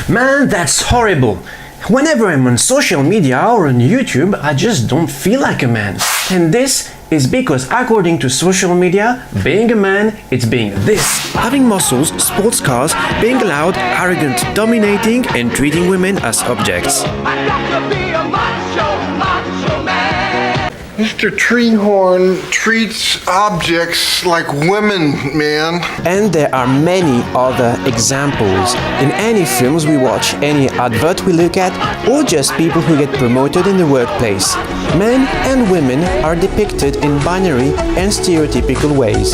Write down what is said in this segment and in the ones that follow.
Man, that's horrible. Whenever I'm on social media or on YouTube, I just don't feel like a man. And this is because according to social media, being a man, it's being this. Having muscles, sports cars, being loud, arrogant, dominating, and treating women as objects. Mr. Treehorn treats objects like women, man. And there are many other examples. In any films we watch, any advert we look at, or just people who get promoted in the workplace. Men and women are depicted in binary and stereotypical ways.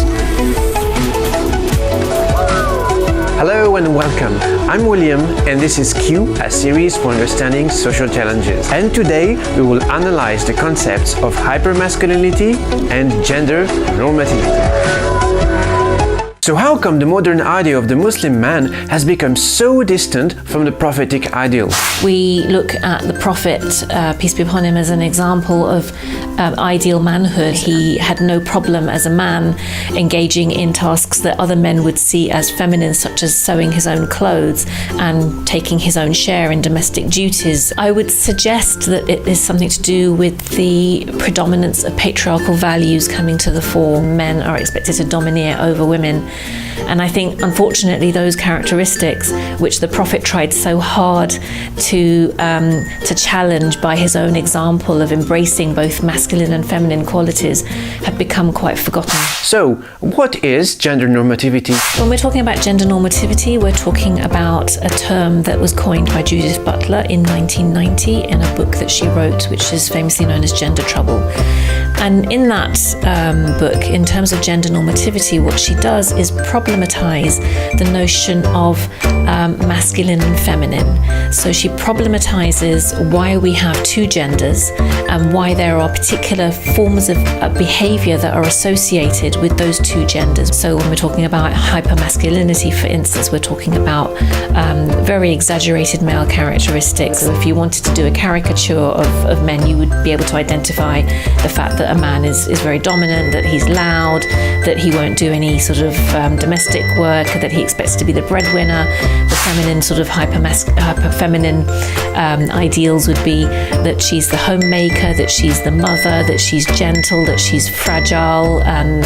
Hello and welcome. I'm William and this is Q, a series for understanding social challenges. And today we will analyze the concepts of hypermasculinity and gender normativity. So how come the modern ideal of the Muslim man has become so distant from the prophetic ideal? We look at the Prophet, peace be upon him, as an example of ideal manhood. He had no problem as a man engaging in tasks that other men would see as feminine, such as sewing his own clothes and taking his own share in domestic duties. I would suggest that it is something to do with the predominance of patriarchal values coming to the fore. Men are expected to domineer over women. And I think, unfortunately, those characteristics, which the Prophet tried so hard to challenge by his own example of embracing both masculine and feminine qualities, have become quite forgotten. So, what is gender normativity? When we're talking about gender normativity, we're talking about a term that was coined by Judith Butler in 1990 in a book that she wrote, which is famously known as Gender Trouble. And in that book, in terms of gender normativity, what she does is problematize the notion of masculine and feminine. So she problematizes why we have two genders and why there are particular forms of behavior that are associated with those two genders. So when we're talking about hypermasculinity, for instance, we're talking about very exaggerated male characteristics. So if you wanted to do a caricature of men, you would be able to identify the fact that a man is very dominant, that he's loud, that he won't do any sort of domestic work, that he expects to be the breadwinner. The feminine sort of hyper-feminine ideals would be that she's the homemaker, that she's the mother, that she's gentle, that she's fragile and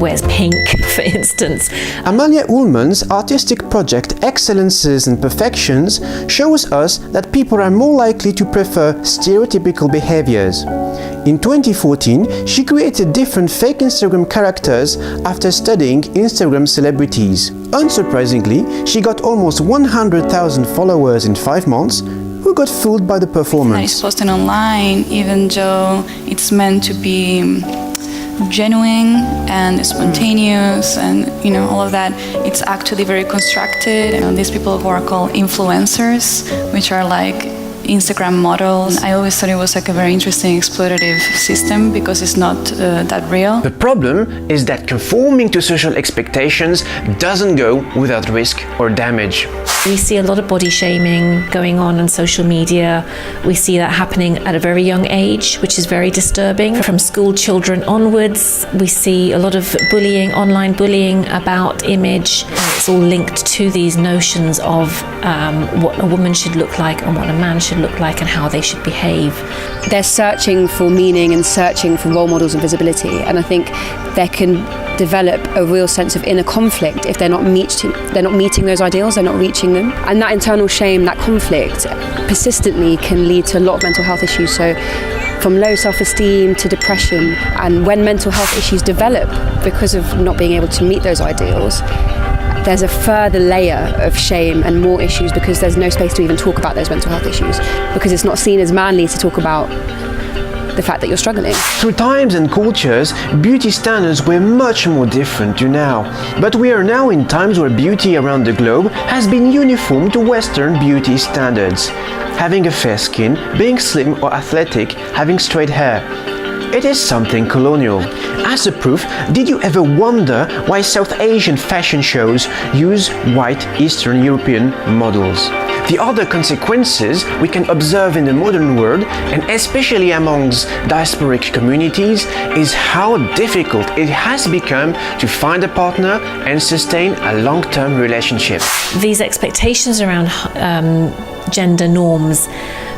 wears pink, for instance. Amalia Ullmann's artistic project Excellences and Perfections shows us that people are more likely to prefer stereotypical behaviors. In 2014, she created different fake Instagram characters after studying Instagram celebrities. Unsurprisingly, she got almost 100,000 followers in 5 months, who got fooled by the performance. It's posted online, even though it's meant to be genuine and spontaneous and all of that, it's actually very constructed. And these people who are called influencers, which are like Instagram models. I always thought it was like a very interesting exploitative system because it's not that real. The problem is that conforming to social expectations doesn't go without risk or damage. We see a lot of body shaming going on social media. We see that happening at a very young age, which is very disturbing. From school children onwards, we see a lot of bullying, online bullying about image. It's all linked to these notions of what a woman should look like and what a man should look like and how they should behave. They're searching for meaning and searching for role models and visibility, and I think there can develop a real sense of inner conflict if they're not meeting those ideals, they're not reaching them. And that internal shame, that conflict, persistently can lead to a lot of mental health issues. So from low self-esteem to depression. And when mental health issues develop because of not being able to meet those ideals, there's a further layer of shame and more issues because there's no space to even talk about those mental health issues because it's not seen as manly to talk about the fact that you're struggling. Through times and cultures, beauty standards were much more different to now. But we are now in times where beauty around the globe has been uniform to Western beauty standards. Having a fair skin, being slim or athletic, having straight hair. It is something colonial. As a proof, did you ever wonder why South Asian fashion shows use white Eastern European models? The other consequences we can observe in the modern world, and especially amongst diasporic communities, is how difficult it has become to find a partner and sustain a long-term relationship. These expectations around gender norms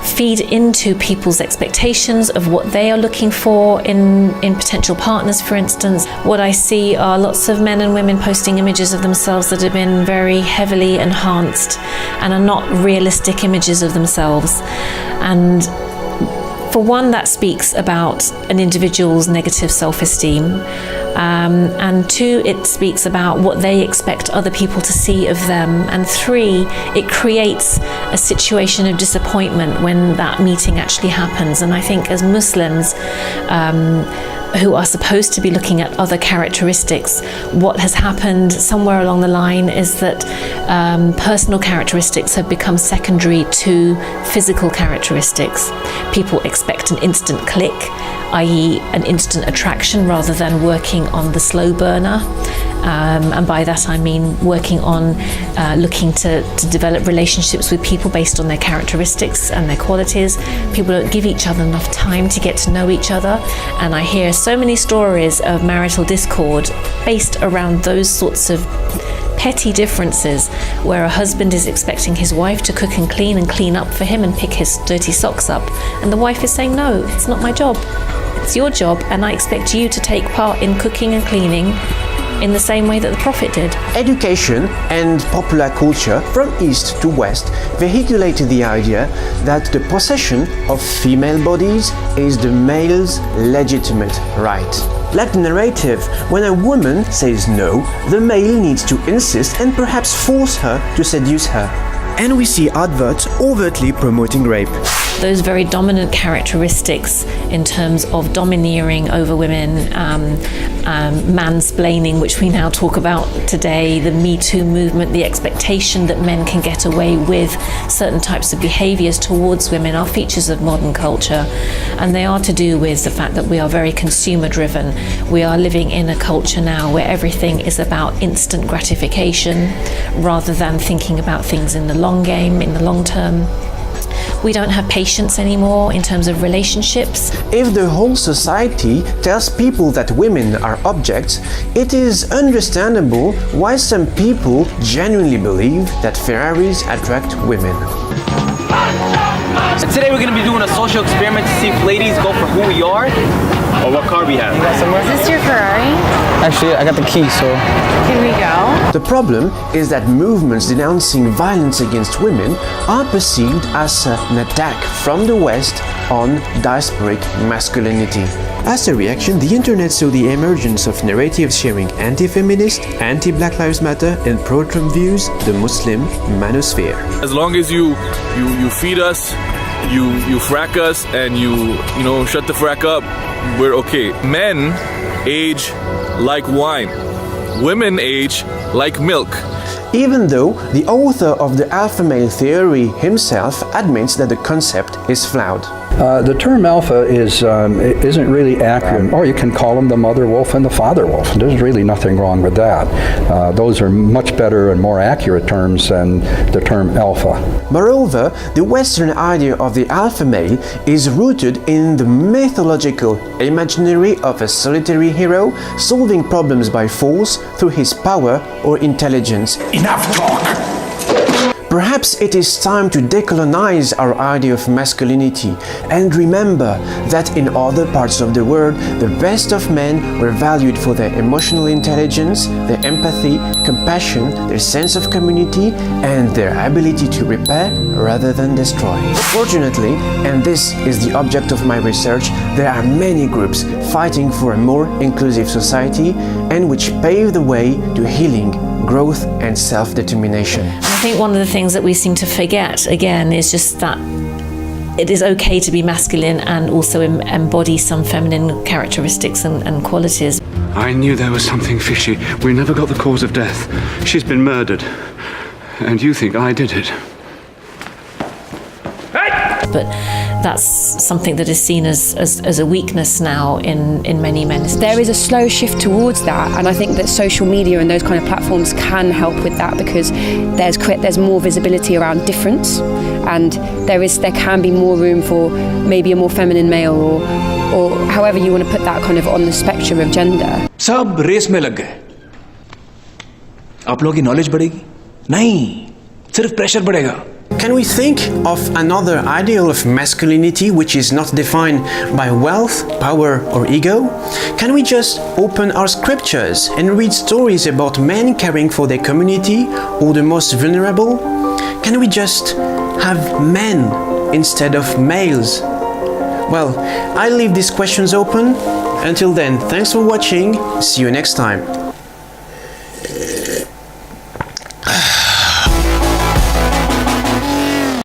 feed into people's expectations of what they are looking for in potential partners, for instance. What I see are lots of men and women posting images of themselves that have been very heavily enhanced and are not realistic images of themselves. And for one, that speaks about an individual's negative self-esteem. And two, it speaks about what they expect other people to see of them. And three, it creates a situation of disappointment when that meeting actually happens. And I think as Muslims, who are supposed to be looking at other characteristics, what has happened somewhere along the line is that personal characteristics have become secondary to physical characteristics. People expect an instant click, i.e. an instant attraction, rather than working on the slow burner. And by that I mean working on looking to develop relationships with people based on their characteristics and their qualities. People don't give each other enough time to get to know each other, and I hear so many stories of marital discord based around those sorts of petty differences, where a husband is expecting his wife to cook and clean up for him and pick his dirty socks up, and the wife is saying, no, it's not my job, it's your job, and I expect you to take part in cooking and cleaning in the same way that the Prophet did. Education and popular culture from east to west vehiculated the idea that the possession of female bodies is the male's legitimate right. Like the narrative, when a woman says no, the male needs to insist and perhaps force her to seduce her. And we see adverts overtly promoting rape. Those very dominant characteristics in terms of domineering over women, mansplaining, which we now talk about today, the Me Too movement, the expectation that men can get away with certain types of behaviours towards women are features of modern culture, and they are to do with the fact that we are very consumer driven. We are living in a culture now where everything is about instant gratification rather than thinking about things in the long game, in the long term. We don't have patience anymore in terms of relationships. If the whole society tells people that women are objects, it is understandable why some people genuinely believe that Ferraris attract women. So today we're going to be doing a social experiment to see if ladies go for who we are or what car we have. Is this your Ferrari? Actually, I got the key, so... Can we go? The problem is that movements denouncing violence against women are perceived as an attack from the West on diasporic masculinity. As a reaction, the internet saw the emergence of narratives sharing anti-feminist, anti-Black Lives Matter and pro-Trump views, the Muslim manosphere. As long as you feed us, you frack us, and you shut the frack up, we're okay. Men age like wine. Women age like milk. Even though the author of the alpha male theory himself admits that the concept is flawed. The term alpha isn't really accurate, or you can call them the mother wolf and the father wolf. There's really nothing wrong with that. Those are much better and more accurate terms than the term alpha. Moreover, the Western idea of the alpha male is rooted in the mythological imaginary of a solitary hero solving problems by force through his power or intelligence. Enough talk! Perhaps it is time to decolonize our idea of masculinity and remember that in other parts of the world, the best of men were valued for their emotional intelligence, their empathy, compassion, their sense of community, and their ability to repair rather than destroy. Fortunately, and this is the object of my research, there are many groups fighting for a more inclusive society and which pave the way to healing, growth, and self-determination. I think one of the things that we seem to forget, again, is just that it is okay to be masculine and also embody some feminine characteristics and qualities. I knew there was something fishy. We never got the cause of death. She's been murdered. And you think I did it. But that's something that is seen as a weakness now in many men. There is a slow shift towards that, and I think that social media and those kind of platforms can help with that, because there's more visibility around difference, and there can be more room for maybe a more feminine male, or however you want to put that kind of on the spectrum of gender. सब race में लग गए. आप लोगों की knowledge बढ़ेगी? नहीं, सिर्फ प्रेशर बढ़ेगा. Can we think of another ideal of masculinity which is not defined by wealth, power, or ego? Can we just open our scriptures and read stories about men caring for their community or the most vulnerable? Can we just have men instead of males? Well, I leave these questions open. Until then, thanks for watching. See you next time.